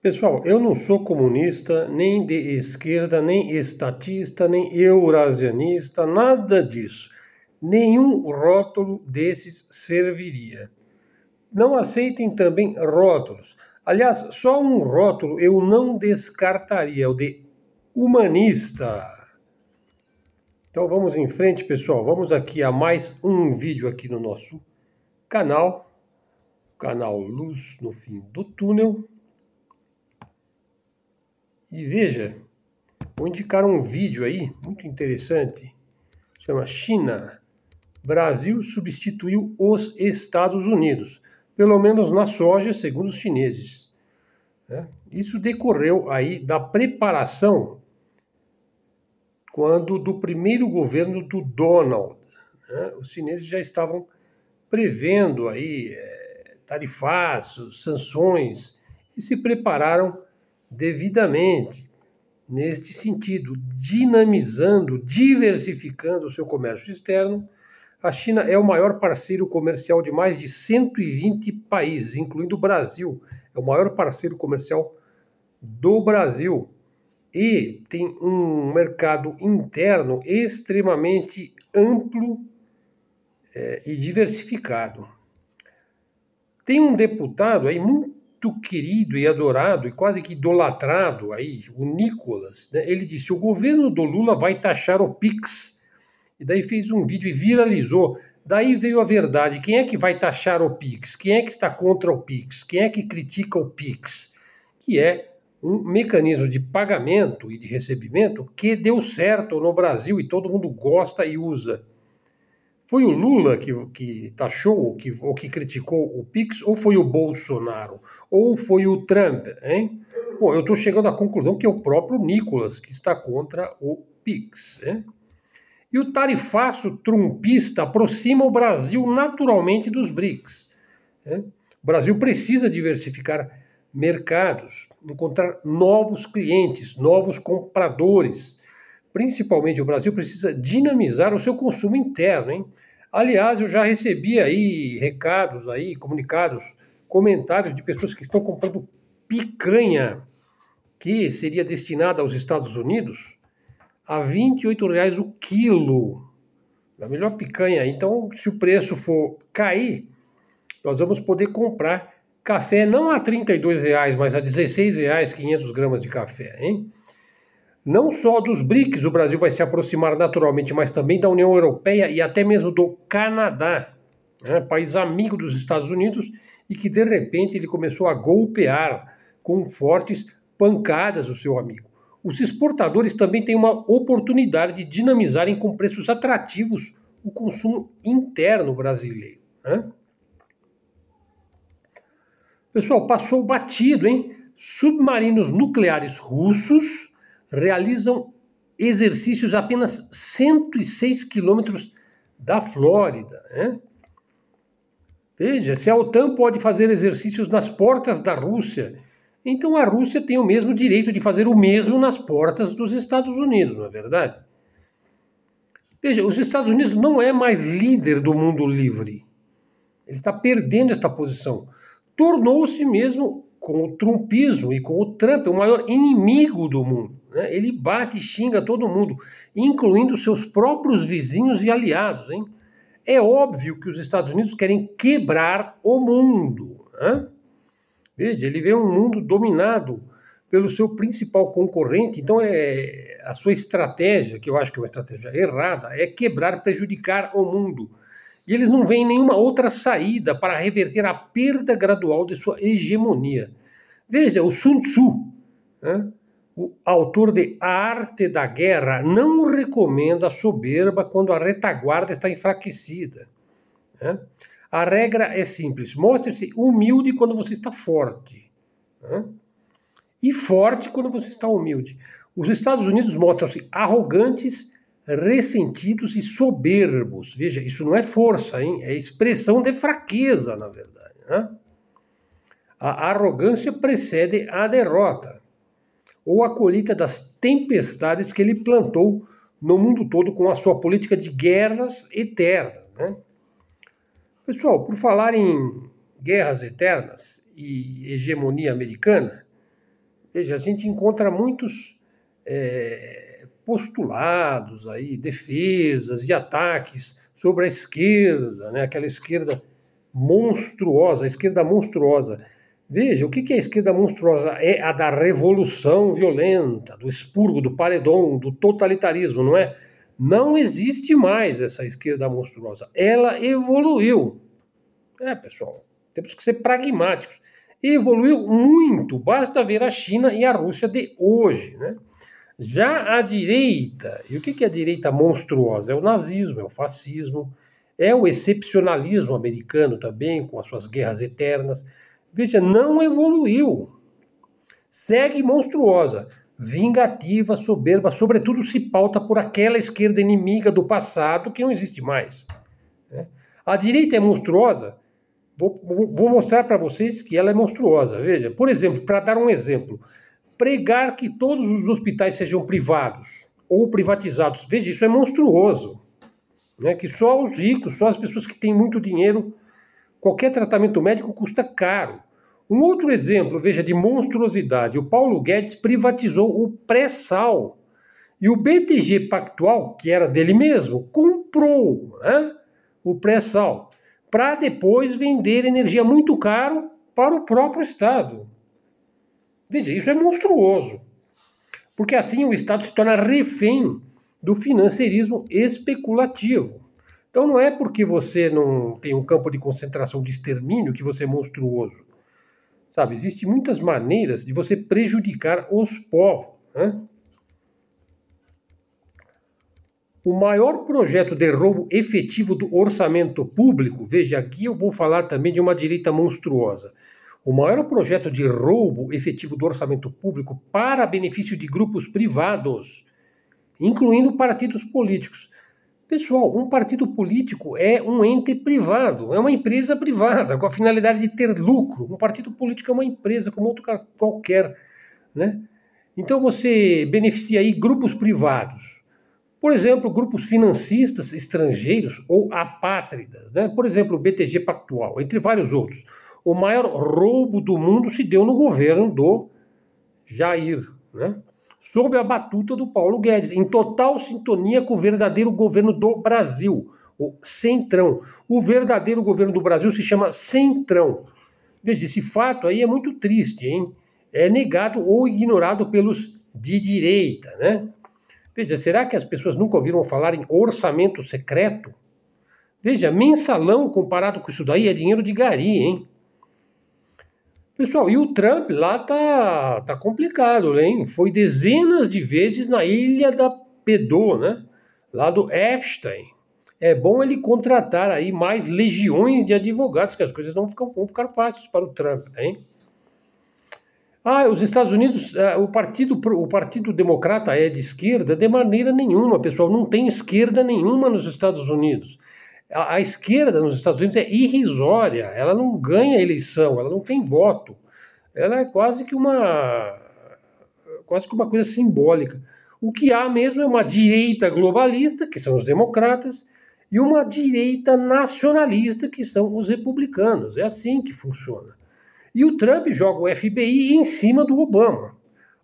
Pessoal, eu não sou comunista, nem de esquerda, nem estatista, nem eurasianista, nada disso. Nenhum rótulo desses serviria. Não aceitem também rótulos. Aliás, só um rótulo eu não descartaria, o de humanista. Então vamos em frente, pessoal. Vamos aqui a mais um vídeo aqui no nosso canal Luz no Fim do Túnel. E veja, vou indicar um vídeo aí, muito interessante, chama China. Brasil substituiu os Estados Unidos, pelo menos na soja, segundo os chineses. Isso decorreu aí da preparação do primeiro governo do Donald. Os chineses já estavam prevendo aí tarifaços, sanções, e se prepararam devidamente neste sentido, dinamizando, diversificando o seu comércio externo. A China é o maior parceiro comercial de mais de 120 países, incluindo o Brasil. É o maior parceiro comercial do Brasil e tem um mercado interno extremamente amplo e diversificado. Tem um deputado aí muito querido e adorado e quase que idolatrado aí, o Nicolas, né? Ele disse: o governo do Lula vai taxar o Pix. E daí fez um vídeo e viralizou. Daí veio a verdade. Quem é que vai taxar o Pix? Quem é que está contra o Pix? Quem é que critica o Pix? Que é um mecanismo de pagamento e de recebimento que deu certo no Brasil e todo mundo gosta e usa. Foi o Lula que taxou ou que criticou o Pix, ou foi o Bolsonaro, ou foi o Trump, hein? Bom, eu estou chegando à conclusão que é o próprio Nicolas que está contra o Pix, hein? E o tarifaço trumpista aproxima o Brasil naturalmente dos BRICS, né? O Brasil precisa diversificar mercados, encontrar novos clientes, novos compradores. Principalmente o Brasil precisa dinamizar o seu consumo interno, hein? Aliás, eu já recebi aí recados aí, comunicados, comentários de pessoas que estão comprando picanha que seria destinada aos Estados Unidos a R$ 28 o quilo. A melhor picanha. Então, se o preço for cair, nós vamos poder comprar café não a R$ 32, mas a R$ 16, 500 gramas de café, hein? Não só dos BRICS o Brasil vai se aproximar naturalmente, mas também da União Europeia e até mesmo do Canadá, né? País amigo dos Estados Unidos e que de repente ele começou a golpear com fortes pancadas o seu amigo. Os exportadores também têm uma oportunidade de dinamizarem com preços atrativos o consumo interno brasileiro, né? Pessoal, passou batido, hein? Submarinos nucleares russos realizam exercícios a apenas 106 quilômetros da Flórida, né? Veja, se a OTAN pode fazer exercícios nas portas da Rússia, então a Rússia tem o mesmo direito de fazer o mesmo nas portas dos Estados Unidos, não é verdade? Veja, os Estados Unidos não é mais líder do mundo livre. Ele está perdendo esta posição. Tornou-se mesmo, com o trumpismo e com o Trump, o maior inimigo do mundo, né? Ele bate e xinga todo mundo, incluindo seus próprios vizinhos e aliados, hein? É óbvio que os Estados Unidos querem quebrar o mundo, né? Veja, ele vê um mundo dominado pelo seu principal concorrente, então a sua estratégia, que eu acho que é uma estratégia errada, é quebrar, prejudicar o mundo. E eles não veem nenhuma outra saída para reverter a perda gradual de sua hegemonia. Veja, o Sun Tzu, né, o autor de A Arte da Guerra, não recomenda a soberba quando a retaguarda está enfraquecida, né? A regra é simples: mostre-se humilde quando você está forte, né? E forte quando você está humilde. Os Estados Unidos mostram-se arrogantes, ressentidos e soberbos. Veja, isso não é força, hein? É expressão de fraqueza, na verdade, né? A arrogância precede a derrota, ou a colheita das tempestades que ele plantou no mundo todo com a sua política de guerras eternas, né? Pessoal, por falar em guerras eternas e hegemonia americana, Veja, a gente encontra muitos postulados aí, defesas e ataques sobre a esquerda, né? Aquela esquerda monstruosa, a esquerda monstruosa. Veja, o que é a esquerda monstruosa? É a da revolução violenta, do expurgo, do paredão, do totalitarismo, não é? Não existe mais essa esquerda monstruosa. Ela evoluiu. Pessoal, temos que ser pragmáticos. Evoluiu muito, basta ver a China e a Rússia de hoje, né? Já a direita, e o que é a direita monstruosa? É o nazismo, é o fascismo, é o excepcionalismo americano também, com as suas guerras eternas. Veja, não evoluiu. Segue monstruosa, vingativa, soberba, sobretudo se pauta por aquela esquerda inimiga do passado que não existe mais. Né? A direita é monstruosa. Vou mostrar para vocês que ela é monstruosa. Veja, por exemplo, para dar um exemplo, pregar que todos os hospitais sejam privados ou privatizados. Veja, isso é monstruoso. Né? Que só os ricos, só as pessoas que têm muito dinheiro, qualquer tratamento médico custa caro. Um outro exemplo, veja, de monstruosidade. O Paulo Guedes privatizou o pré-sal. E o BTG Pactual, que era dele mesmo, comprou, né, o pré-sal para depois vender energia muito caro para o próprio Estado. Veja, isso é monstruoso. Porque assim o Estado se torna refém do financiarismo especulativo. Então não é porque você não tem um campo de concentração de extermínio que você é monstruoso. Sabe, existem muitas maneiras de você prejudicar os povos, né? O maior projeto de roubo efetivo do orçamento público, veja, aqui eu vou falar também de uma direita monstruosa. O maior projeto de roubo efetivo do orçamento público para benefício de grupos privados, incluindo partidos políticos. Pessoal, um partido político é um ente privado, é uma empresa privada, com a finalidade de ter lucro. Um partido político é uma empresa, como outro qualquer, né? Então você beneficia aí grupos privados. Por exemplo, grupos financistas estrangeiros ou apátridas, né? Por exemplo, o BTG Pactual, entre vários outros. O maior roubo do mundo se deu no governo do Jair, né? Sob a batuta do Paulo Guedes, em total sintonia com o verdadeiro governo do Brasil, o Centrão. O verdadeiro governo do Brasil se chama Centrão. Veja, esse fato aí é muito triste, hein? É negado ou ignorado pelos de direita, né? Veja, será que as pessoas nunca ouviram falar em orçamento secreto? Veja, mensalão comparado com isso daí é dinheiro de gari, hein? Pessoal, e o Trump lá tá complicado, hein? Foi dezenas de vezes na ilha da Pedô, né? Lá do Epstein. É bom ele contratar aí mais legiões de advogados, que as coisas não vão ficar fáceis para o Trump, hein? Os Estados Unidos, o Partido Democrata é de esquerda? De maneira nenhuma, pessoal. Não tem esquerda nenhuma nos Estados Unidos. A esquerda nos Estados Unidos é irrisória. Ela não ganha eleição, ela não tem voto. Ela é quase que uma coisa simbólica. O que há mesmo é uma direita globalista, que são os democratas, e uma direita nacionalista, que são os republicanos. É assim que funciona. E o Trump joga o FBI em cima do Obama.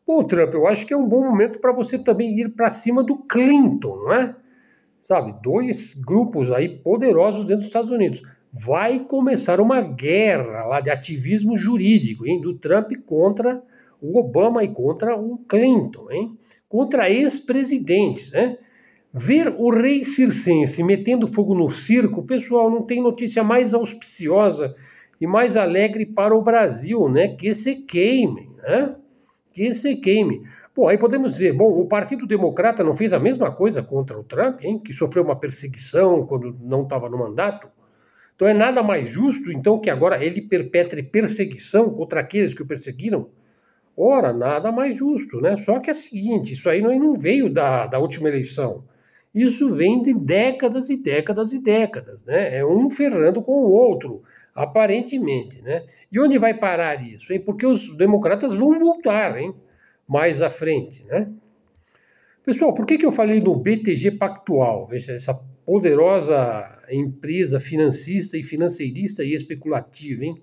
Pô, Trump, eu acho que é um bom momento para você também ir para cima do Clinton, não é? Sabe, dois grupos aí poderosos dentro dos Estados Unidos. Vai começar uma guerra lá de ativismo jurídico, hein? Do Trump contra o Obama e contra o Clinton, hein? Contra ex-presidentes, né? Ver o rei circense metendo fogo no circo, pessoal, não tem notícia mais auspiciosa e mais alegre para o Brasil, né? Que se queime, né? Que se queime. Bom, aí podemos dizer, o Partido Democrata não fez a mesma coisa contra o Trump, hein? Que sofreu uma perseguição quando não estava no mandato. Então é nada mais justo, então, que agora ele perpetre perseguição contra aqueles que o perseguiram? Ora, nada mais justo, né? Só que é o seguinte, isso aí não veio da última eleição. Isso vem de décadas e décadas e décadas, né? É um ferrando com o outro, aparentemente, né? E onde vai parar isso, hein? Porque os democratas vão voltar, hein? Mais à frente, né? Pessoal, por que eu falei no BTG Pactual? Veja, essa poderosa empresa financista e financeirista e especulativa, hein?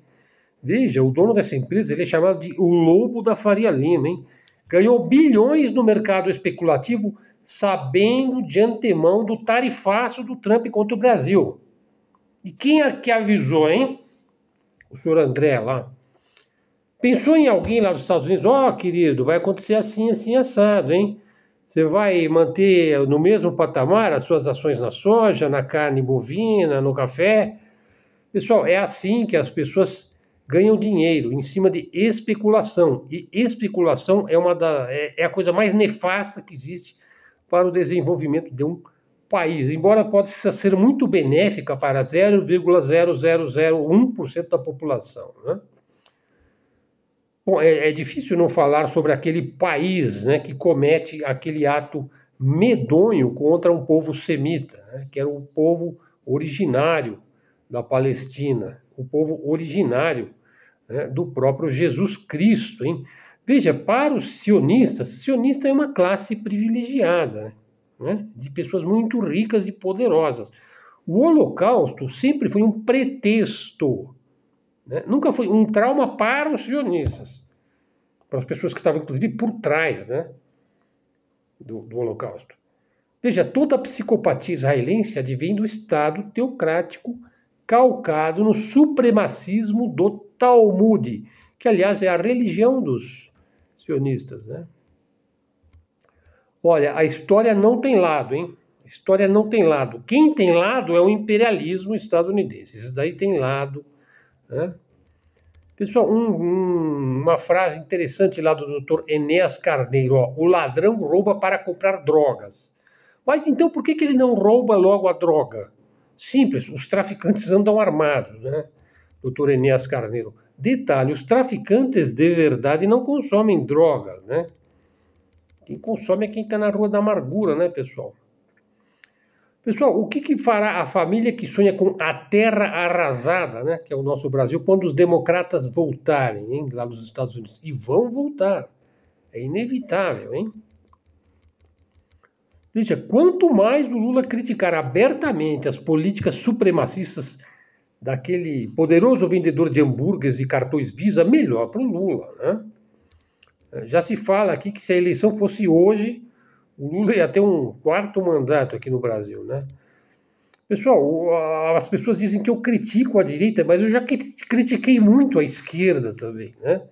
Veja, o dono dessa empresa, ele é chamado de o lobo da Faria Lima, hein? Ganhou bilhões no mercado especulativo, sabendo de antemão do tarifaço do Trump contra o Brasil. E quem é que avisou, hein? O senhor André lá. Pensou em alguém lá dos Estados Unidos? Ó, querido, vai acontecer assim, assim, assado, hein? Você vai manter no mesmo patamar as suas ações na soja, na carne bovina, no café? Pessoal, é assim que as pessoas ganham dinheiro, em cima de especulação. E especulação é a coisa mais nefasta que existe para o desenvolvimento de um país. Embora possa ser muito benéfica para 0,0001% da população, né? Bom, é difícil não falar sobre aquele país, né, que comete aquele ato medonho contra um povo semita, né, que era o povo originário da Palestina, o povo originário, né, do próprio Jesus Cristo, hein? Veja, para os sionistas, sionista é uma classe privilegiada, né, de pessoas muito ricas e poderosas. O Holocausto sempre foi um pretexto, né? Nunca foi um trauma para os sionistas, para as pessoas que estavam, inclusive, por trás, né, do Holocausto. Veja, toda a psicopatia israelense advém do Estado teocrático calcado no supremacismo do Talmud, que, aliás, é a religião dos sionistas, né? Olha, a história não tem lado, hein? A história não tem lado. Quem tem lado é o imperialismo estadunidense. Isso daí tem lado, né? Pessoal, uma frase interessante lá do Dr. Enéas Carneiro, ó, o ladrão rouba para comprar drogas. Mas então por que ele não rouba logo a droga? Simples, os traficantes andam armados, né? Dr. Enéas Carneiro. Detalhe, os traficantes de verdade não consomem drogas, né? Quem consome é quem está na Rua da Amargura, né, pessoal? Pessoal, o que fará a família que sonha com a terra arrasada, né, que é o nosso Brasil, quando os democratas voltarem, hein, lá nos Estados Unidos? E vão voltar. É inevitável, hein? Veja, quanto mais o Lula criticar abertamente as políticas supremacistas daquele poderoso vendedor de hambúrgueres e cartões Visa, melhor para o Lula, né? Já se fala aqui que se a eleição fosse hoje, o Lula ia ter um quarto mandato aqui no Brasil, né? Pessoal, as pessoas dizem que eu critico a direita, mas eu já critiquei muito a esquerda também, né?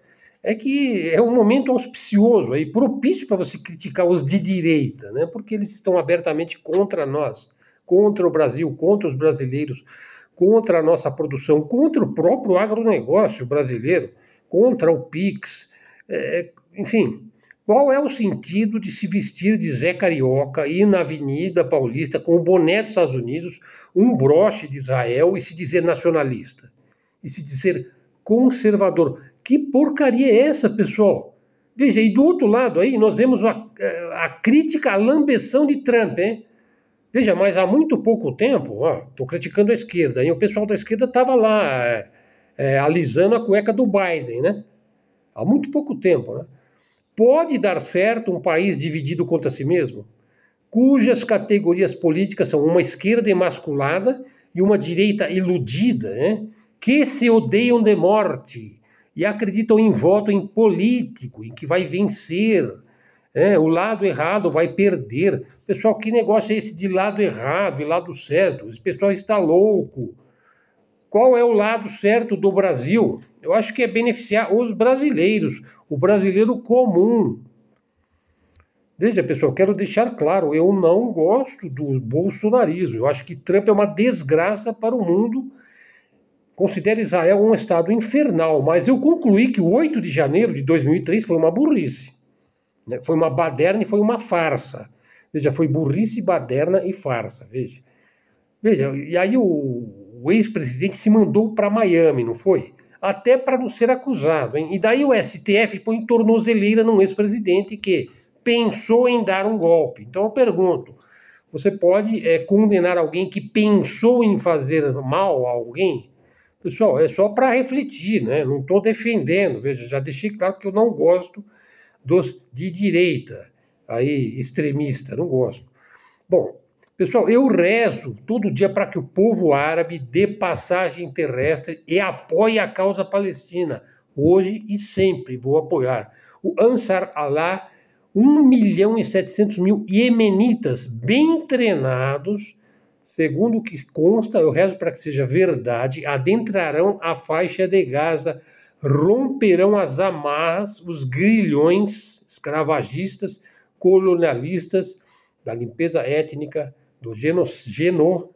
É que é um momento auspicioso, aí, propício para você criticar os de direita, né? Porque eles estão abertamente contra nós, contra o Brasil, contra os brasileiros, contra a nossa produção, contra o próprio agronegócio brasileiro, contra o PIX, enfim. Qual é o sentido de se vestir de Zé Carioca, ir na Avenida Paulista com o boné dos Estados Unidos, um broche de Israel e se dizer nacionalista? E se dizer conservador? Que porcaria é essa, pessoal? Veja, e do outro lado aí nós vemos a crítica à lambeção de Trump, hein? Veja, mas há muito pouco tempo, estou criticando a esquerda, e o pessoal da esquerda estava lá alisando a cueca do Biden, né? Há muito pouco tempo, né? Pode dar certo um país dividido contra si mesmo, cujas categorias políticas são uma esquerda emasculada e uma direita iludida, né? Que se odeiam de morte e acreditam em voto em político, em que vai vencer, o lado errado vai perder. Pessoal, que negócio é esse de lado errado e lado certo? Esse pessoal está louco. Qual é o lado certo do Brasil? Eu acho que é beneficiar os brasileiros, o brasileiro comum. Veja, pessoal, quero deixar claro, eu não gosto do bolsonarismo. Eu acho que Trump é uma desgraça para o mundo. Considero Israel um estado infernal, mas eu concluí que o 8 de janeiro de 2003 foi uma burrice, né? Foi uma baderna e foi uma farsa. Veja, foi burrice, baderna e farsa, veja. Veja, e aí o ex-presidente se mandou para Miami, não foi? Até para não ser acusado, hein? E daí o STF põe tornozeleira num ex-presidente que pensou em dar um golpe. Então eu pergunto, você pode condenar alguém que pensou em fazer mal a alguém? Pessoal, é só para refletir, né? Não estou defendendo, veja, já deixei claro que eu não gosto dos de direita, aí extremista, não gosto. Bom, Pessoal, eu rezo todo dia para que o povo árabe dê passagem terrestre e apoie a causa palestina. Hoje e sempre vou apoiar. O Ansar Allah, 1.700.000 iemenitas bem treinados, segundo o que consta, eu rezo para que seja verdade, adentrarão a faixa de Gaza, romperão as amarras, os grilhões escravagistas, colonialistas, da limpeza étnica, do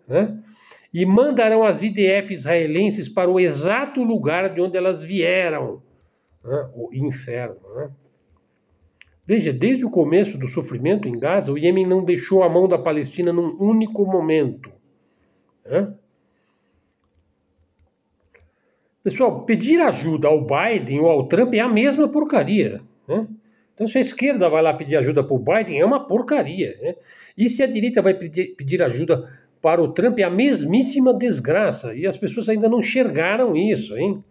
né? E mandarão as IDF israelenses para o exato lugar de onde elas vieram, né? O inferno. Né? Veja, desde o começo do sofrimento em Gaza, o Iêmen não deixou a mão da Palestina num único momento. Né? Pessoal, pedir ajuda ao Biden ou ao Trump é a mesma porcaria. Né? Então, se a esquerda vai lá pedir ajuda para o Biden, é uma porcaria. Né? E se a direita vai pedir ajuda para o Trump, é a mesmíssima desgraça. E as pessoas ainda não enxergaram isso, hein?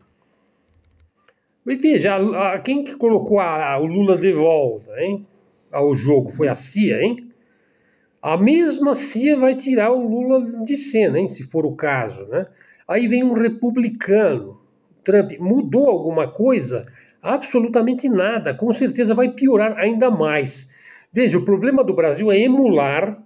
E veja, quem que colocou o Lula de volta, hein? Ao jogo? Foi a CIA, hein? A mesma CIA vai tirar o Lula de cena, hein? Se for o caso, né? Aí vem um republicano. Trump mudou alguma coisa? Absolutamente nada. Com certeza vai piorar ainda mais. Veja, o problema do Brasil é emular,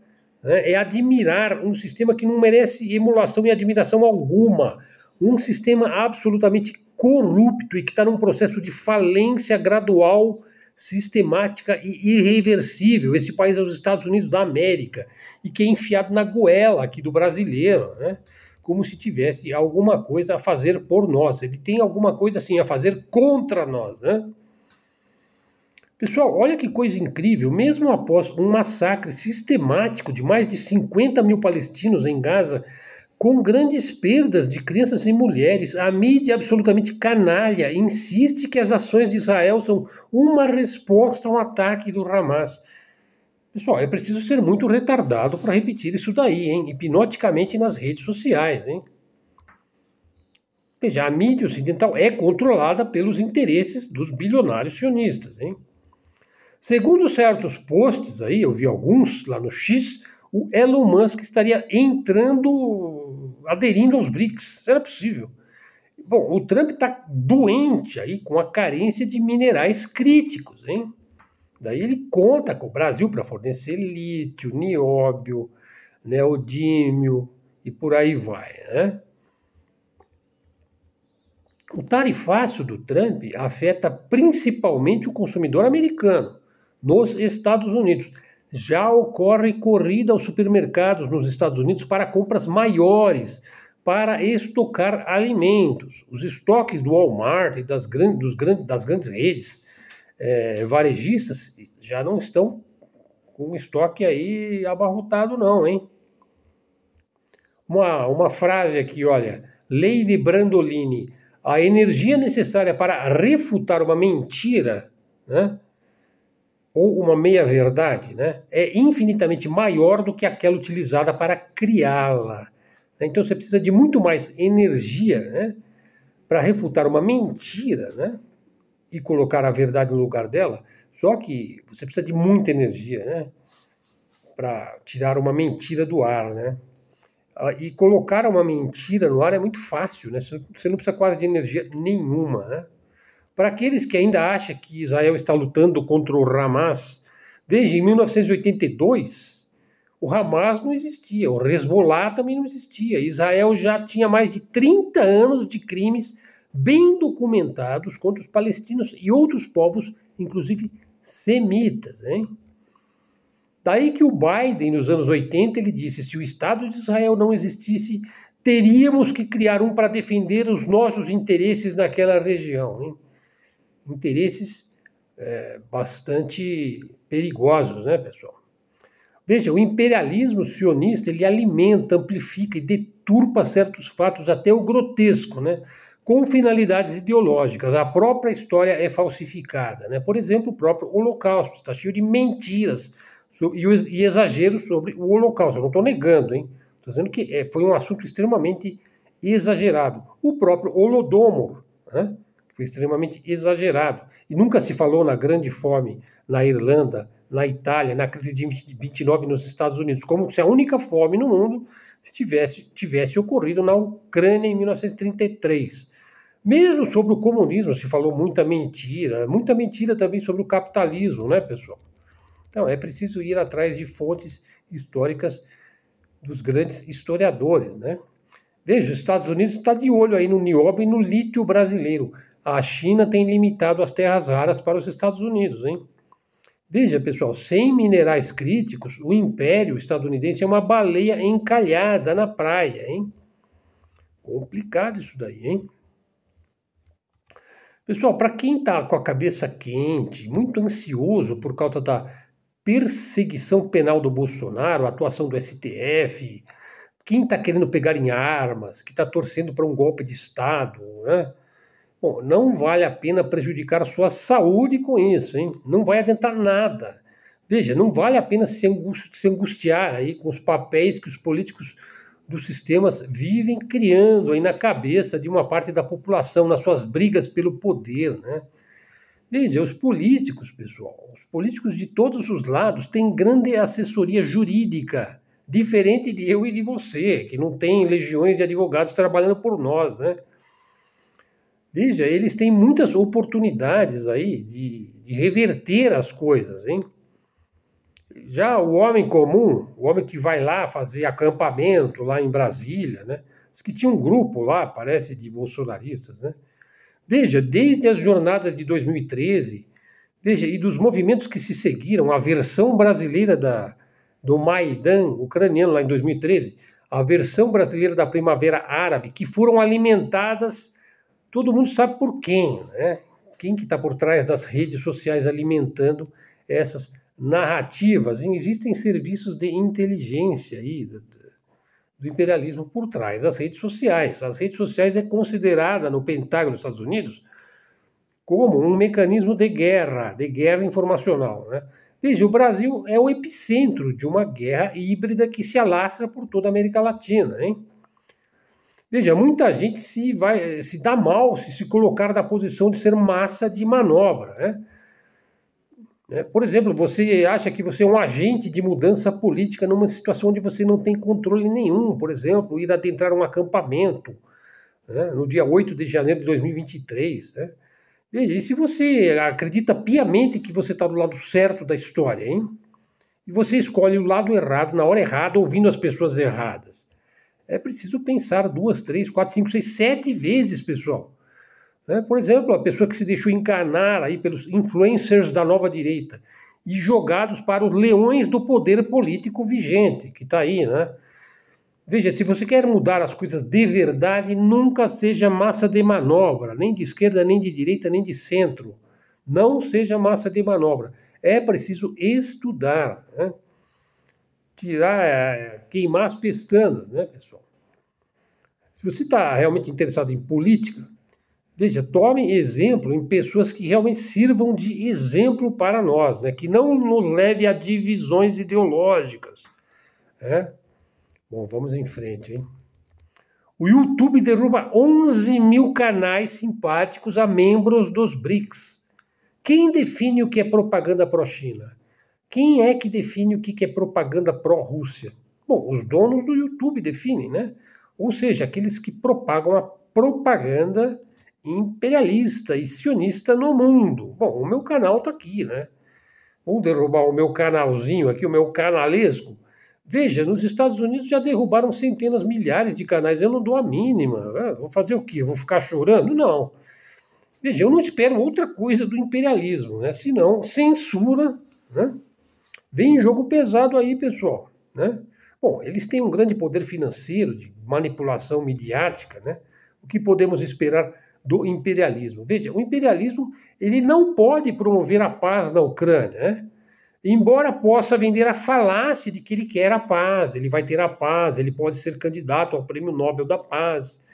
né, é admirar um sistema que não merece emulação e admiração alguma. Um sistema absolutamente corrupto e que está num processo de falência gradual, sistemática e irreversível. Esse país é os Estados Unidos da América e que é enfiado na goela aqui do brasileiro, né? Como se tivesse alguma coisa a fazer por nós. Ele tem alguma coisa assim a fazer contra nós, né? Pessoal, olha que coisa incrível. Mesmo após um massacre sistemático de mais de 50.000 palestinos em Gaza, com grandes perdas de crianças e mulheres, a mídia absolutamente canalha insiste que as ações de Israel são uma resposta ao ataque do Hamas. Pessoal, é preciso ser muito retardado para repetir isso daí, hein? Hipnoticamente nas redes sociais, hein? Veja, a mídia ocidental é controlada pelos interesses dos bilionários sionistas, hein? Segundo certos posts aí, eu vi alguns lá no X, o Elon Musk estaria aderindo aos BRICS. Será possível? Bom, o Trump está doente aí com a carência de minerais críticos, hein? Daí ele conta com o Brasil para fornecer lítio, nióbio, neodímio e por aí vai, né? O tarifácio do Trump afeta principalmente o consumidor americano nos Estados Unidos. Já ocorre corrida aos supermercados nos Estados Unidos para compras maiores, para estocar alimentos. Os estoques do Walmart e das grandes redes varejistas já não estão com estoque aí abarrotado não, hein? Uma frase aqui, olha, Lady Brandolini, a energia necessária para refutar uma mentira, né, ou uma meia-verdade, né, é infinitamente maior do que aquela utilizada para criá-la. Então você precisa de muito mais energia, né, para refutar uma mentira, né, e colocar a verdade no lugar dela. Só que você precisa de muita energia, né, para tirar uma mentira do ar, né. E colocar uma mentira no ar é muito fácil, né? Você não precisa quase de energia nenhuma, né? Para aqueles que ainda acham que Israel está lutando contra o Hamas, desde 1982, o Hamas não existia, o Hezbollah também não existia. Israel já tinha mais de 30 anos de crimes bem documentados contra os palestinos e outros povos, inclusive semitas, hein? Daí que o Biden, nos anos 80, ele disse, se o Estado de Israel não existisse, teríamos que criar um para defender os nossos interesses naquela região. Hein? Interesses bastante perigosos, né, pessoal? Veja, o imperialismo sionista, ele alimenta, amplifica e deturpa certos fatos até o grotesco, né? Com finalidades ideológicas. A própria história é falsificada, né? Por exemplo, o próprio Holocausto está cheio de mentiras e exageros sobre o Holocausto. Eu não estou negando, hein? Estou dizendo que foi um assunto extremamente exagerado. O próprio Holodomor, foi extremamente exagerado. E nunca se falou na grande fome na Irlanda, na Itália, na crise de 29 nos Estados Unidos, como se a única fome no mundo tivesse ocorrido na Ucrânia em 1933. Mesmo sobre o comunismo se falou muita mentira também sobre o capitalismo, né, pessoal? Então, é preciso ir atrás de fontes históricas dos grandes historiadores, né? Veja, os Estados Unidos está de olho aí no nióbio e no lítio brasileiro. A China tem limitado as terras raras para os Estados Unidos, hein? Veja, pessoal, sem minerais críticos, o império estadunidense é uma baleia encalhada na praia, hein? Complicado isso daí, hein? Pessoal, para quem está com a cabeça quente, muito ansioso por causa da perseguição penal do Bolsonaro, a atuação do STF, quem está querendo pegar em armas, que está torcendo para um golpe de Estado, né? Bom, não vale a pena prejudicar a sua saúde com isso, hein? Não vai adiantar nada. Veja, não vale a pena se angustiar aí com os papéis que os políticos dos sistemas vivem criando aí na cabeça de uma parte da população, nas suas brigas pelo poder, né? Veja, os políticos, pessoal, os políticos de todos os lados têm grande assessoria jurídica, diferente de eu e de você, que não tem legiões de advogados trabalhando por nós, né? Veja, eles têm muitas oportunidades aí de reverter as coisas, hein? Já o homem comum, o homem que vai lá fazer acampamento lá em Brasília, né? Diz que tinha um grupo lá, parece, de bolsonaristas, né? Veja, desde as jornadas de 2013, veja, e dos movimentos que se seguiram, a versão brasileira do Maidan ucraniano lá em 2013, a versão brasileira da Primavera Árabe, que foram alimentadas, todo mundo sabe por quem, né? Quem que está por trás das redes sociais alimentando essas narrativas? E existem serviços de inteligência aí, do imperialismo por trás das redes sociais. As redes sociais é considerada no Pentágono dos Estados Unidos como um mecanismo de guerra informacional, né? Veja, o Brasil é o epicentro de uma guerra híbrida que se alastra por toda a América Latina, hein? Veja, muita gente se dá mal se colocar na posição de ser massa de manobra, né? Por exemplo, você acha que você é um agente de mudança política numa situação onde você não tem controle nenhum. Por exemplo, ir adentrar um acampamento, né, no dia 8 de janeiro de 2023. Né? Veja, e se você acredita piamente que você está do lado certo da história, hein? E você escolhe o lado errado, na hora errada, ouvindo as pessoas erradas. É preciso pensar 2, 3, 4, 5, 6, 7 vezes, pessoal. Por exemplo, a pessoa que se deixou enganar aí pelos influencers da nova direita e jogados para os leões do poder político vigente, que está aí, né? Veja, se você quer mudar as coisas de verdade, nunca seja massa de manobra, nem de esquerda, nem de direita, nem de centro. Não seja massa de manobra. É preciso estudar, né? Queimar as pestanas, né, pessoal? Se você está realmente interessado em política, veja, tome exemplo em pessoas que realmente sirvam de exemplo para nós, né? Que não nos leve a divisões ideológicas. Né? Bom, vamos em frente, hein? O YouTube derruba 11 mil canais simpáticos a membros dos BRICS. Quem define o que é propaganda pró-China? Quem é que define o que é propaganda pró-Rússia? Bom, os donos do YouTube definem, né? Ou seja, aqueles que propagam a propaganda imperialista e sionista no mundo. Bom, o meu canal está aqui, né? Vou derrubar o meu canalzinho aqui, o meu canalesco. Veja, nos Estados Unidos já derrubaram centenas, milhares de canais. Eu não dou a mínima. Né? Vou fazer o quê? Vou ficar chorando? Não. Veja, eu não espero outra coisa do imperialismo, né? Senão censura, né? Vem jogo pesado aí, pessoal, né? Bom, eles têm um grande poder financeiro de manipulação midiática, né? O que podemos esperar do imperialismo? Veja, o imperialismo ele não pode promover a paz na Ucrânia, né? Embora possa vender a falácia de que ele quer a paz, ele vai ter a paz, ele pode ser candidato ao Prêmio Nobel da Paz.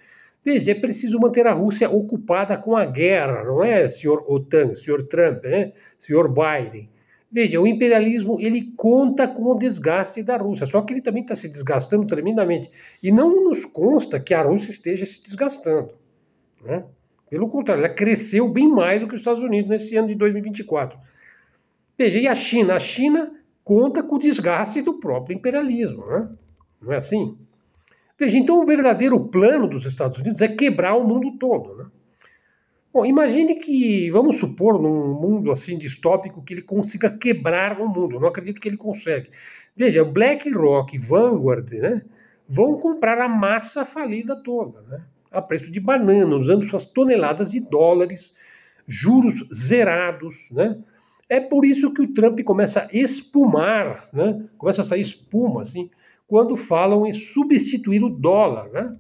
Veja, é preciso manter a Rússia ocupada com a guerra, não é, senhor OTAN, senhor Trump, né? Senhor Biden. Veja, o imperialismo ele conta com o desgaste da Rússia, só que ele também está se desgastando tremendamente. E não nos consta que a Rússia esteja se desgastando, né? Pelo contrário, ela cresceu bem mais do que os Estados Unidos nesse ano de 2024. Veja, e a China? A China conta com o desgaste do próprio imperialismo, né? Não é assim? Veja, então o verdadeiro plano dos Estados Unidos é quebrar o mundo todo, né? Bom, imagine que, vamos supor, num mundo assim distópico, que ele consiga quebrar o mundo. Eu não acredito que ele consegue. Veja, BlackRock, Vanguard, né, vão comprar a massa falida toda, né, a preço de banana, usando suas toneladas de dólares, juros zerados, né? É por isso que o Trump começa a espumar, né? Começa a sair espuma, assim, quando falam em substituir o dólar, né?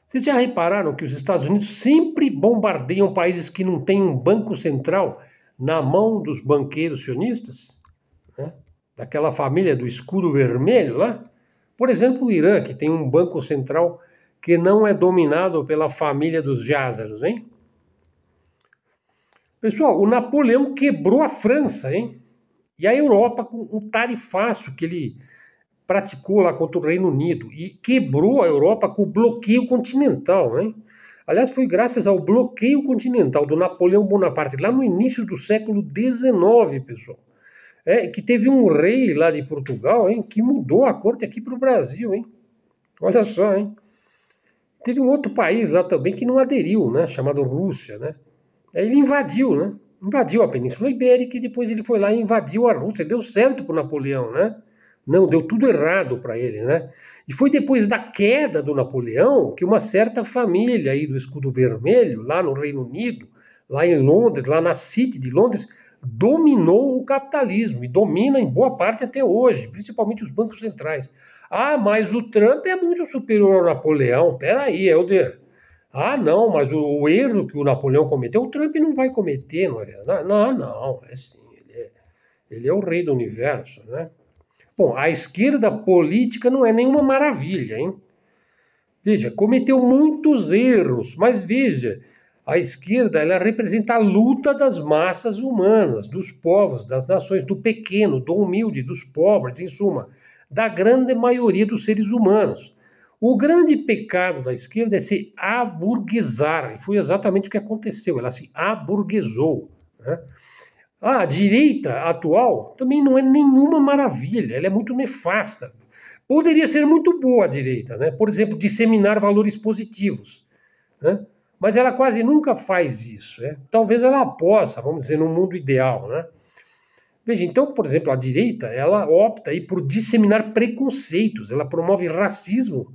Vocês já repararam que os Estados Unidos sempre bombardeiam países que não têm um banco central na mão dos banqueiros sionistas? Né? Daquela família do escudo vermelho lá? Por exemplo, o Irã, que tem um banco central que não é dominado pela família dos jázaros, hein? Pessoal, o Napoleão quebrou a França, hein? E a Europa com um tarifaço que ele praticou lá contra o Reino Unido e quebrou a Europa com o bloqueio continental, hein? Aliás, foi graças ao bloqueio continental do Napoleão Bonaparte, lá no início do século XIX, pessoal, que teve um rei lá de Portugal, hein, que mudou a corte aqui para o Brasil, hein? Olha só, hein? Teve um outro país lá também que não aderiu, né, chamado Rússia, né? Aí ele invadiu, né? Invadiu a Península Ibérica e depois ele foi lá e invadiu a Rússia. Deu certo para o Napoleão, né? Não, deu tudo errado para ele, né? E foi depois da queda do Napoleão que uma certa família aí do Escudo Vermelho, lá no Reino Unido, lá em Londres, lá na City de Londres, dominou o capitalismo e domina em boa parte até hoje, principalmente os bancos centrais. Ah, mas o Trump é muito superior ao Napoleão. Peraí, Helder. Ah, não, mas o erro que o Napoleão cometeu, o Trump não vai cometer, não é verdade? Não, não, é sim, ele é o rei do universo, né? Bom, a esquerda política não é nenhuma maravilha, hein? Veja, cometeu muitos erros, mas veja, a esquerda ela representa a luta das massas humanas, dos povos, das nações, do pequeno, do humilde, dos pobres, em suma, da grande maioria dos seres humanos. O grande pecado da esquerda é se aburguesar, e foi exatamente o que aconteceu, ela se aburguesou, né? A direita atual também não é nenhuma maravilha, ela é muito nefasta. Poderia ser muito boa a direita, né? Por exemplo, disseminar valores positivos, né? Mas ela quase nunca faz isso, né? Talvez ela possa, vamos dizer, num mundo ideal, né? Veja, então, por exemplo, a direita, ela opta aí por disseminar preconceitos, ela promove racismo,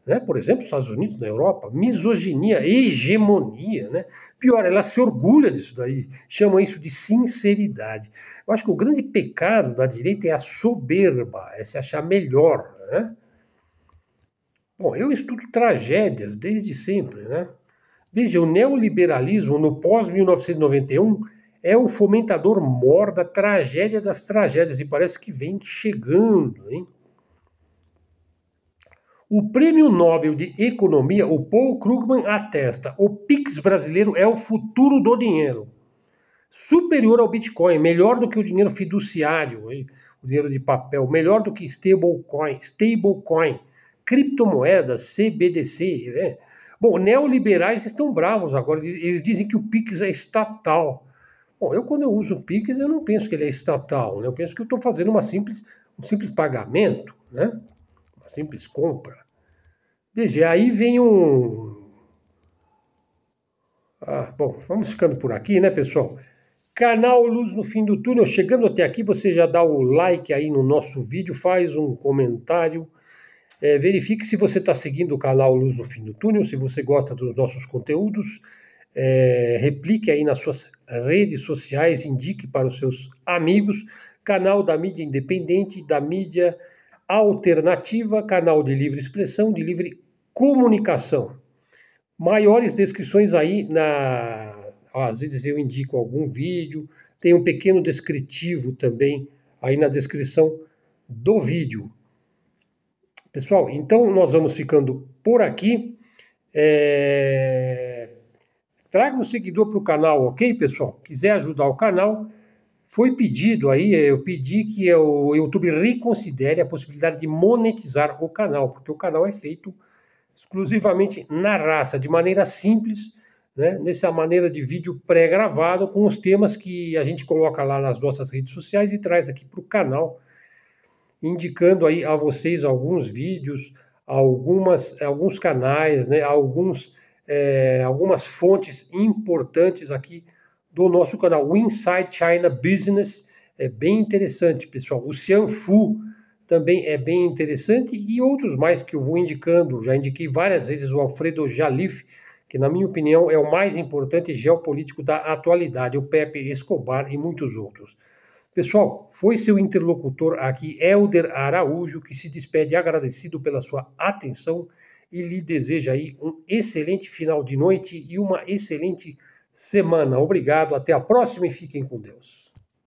né? Por exemplo, nos Estados Unidos, na Europa, misoginia, hegemonia, né? Pior, ela se orgulha disso daí, chama isso de sinceridade. Eu acho que o grande pecado da direita é a soberba, é se achar melhor, né? Bom, eu estudo tragédias desde sempre, né? Veja, o neoliberalismo no pós-1991 é o fomentador mor da tragédia das tragédias e parece que vem chegando, hein? O Prêmio Nobel de Economia, o Paul Krugman, atesta: o Pix brasileiro é o futuro do dinheiro. Superior ao Bitcoin, melhor do que o dinheiro fiduciário, hein? O dinheiro de papel, melhor do que stablecoin, criptomoedas, CBDC, né? Bom, neoliberais estão bravos agora, eles dizem que o Pix é estatal. Bom, quando eu uso o Pix, eu não penso que ele é estatal, né? Eu penso que eu estou fazendo um simples pagamento, né? Uma simples compra. Veja, aí vem um... bom, vamos ficando por aqui, né, pessoal? Canal Luz no Fim do Túnel, chegando até aqui, você já dá o like aí no nosso vídeo, faz um comentário, verifique se você está seguindo o canal Luz no Fim do Túnel, se você gosta dos nossos conteúdos, replique aí nas suas redes sociais, indique para os seus amigos, canal da mídia independente, da mídia alternativa, canal de livre expressão, de livre comunicação. Maiores descrições aí às vezes eu indico algum vídeo, tem um pequeno descritivo também aí na descrição do vídeo. Pessoal, então nós vamos ficando por aqui. Traga um seguidor para o canal, ok, pessoal? Quiser ajudar o canal, foi pedido aí, eu pedi que o YouTube reconsidere a possibilidade de monetizar o canal, porque o canal é feito exclusivamente na raça, de maneira simples, né, nessa maneira de vídeo pré-gravado com os temas que a gente coloca lá nas nossas redes sociais e traz aqui para o canal, indicando aí a vocês alguns vídeos, alguns canais, né, algumas fontes importantes aqui do nosso canal. O Inside China Business é bem interessante, pessoal. O Xianfu também é bem interessante e outros mais que eu vou indicando. Já indiquei várias vezes o Alfredo Jalif, que na minha opinião é o mais importante geopolítico da atualidade, o Pepe Escobar e muitos outros. Pessoal, foi seu interlocutor aqui, Helder Araújo, que se despede agradecido pela sua atenção e lhe deseja aí um excelente final de noite e uma excelente semana. Obrigado, até a próxima e fiquem com Deus.